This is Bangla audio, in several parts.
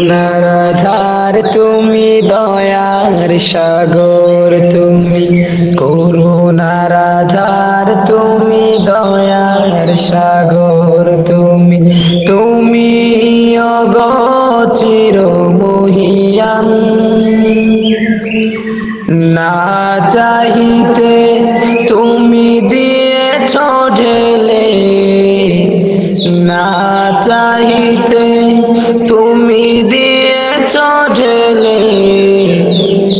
করুণার ধার তুমি দয়ার সাগর তুমি করুণার ধার তুমি দয়ার সাগর তুমি তুমি অগচির মহিয়ান না চাহিতে তুমি দিয়েছ ঢেলে না চাহিতে তুমি দিয়েছ ঢেলে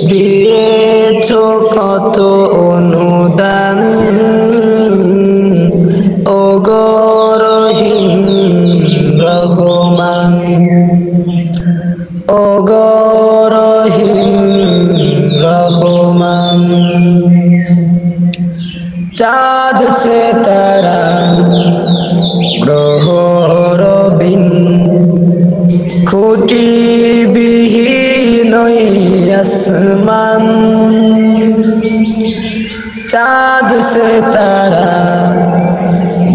দিয়েছ কত অনুদান ও গো রহিম রহমান ও গো রহিম রহমান চাঁদ সে তারা গ্রহ রবিন খুঁটি বিহীন আসমান চাঁদ সে তারা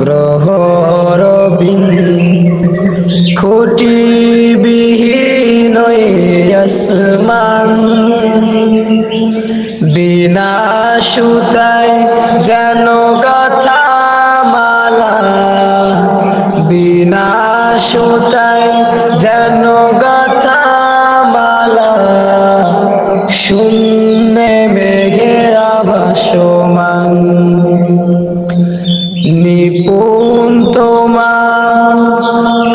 গ্রহ রবিন খুঁটি বিহীন আসমান বিনা সুতায় যেন গাথা মালা বিনা সুতায় যেন গাথা মালা শূন্যে মেঘের ভাসমান নিপুণ তোমার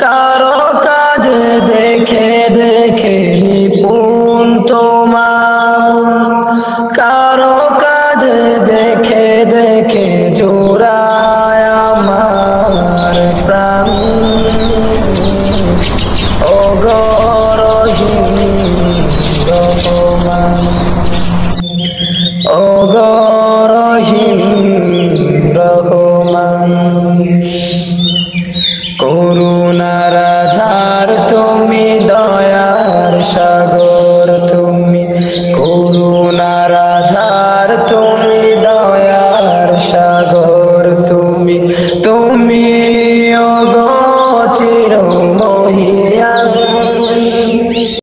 কারো কাজে দেখে দেখে নিপুণ তোমার কারো কাজে দেখে দেখে জোড়ায় আমার প্রাণ ও গো রহিম রহমান ও গো রহিম রহমান করুণার ধার তুমি দয়ার সাগর তুমি করুণার ধার তুমি দয়ার সাগর তুমি তুমি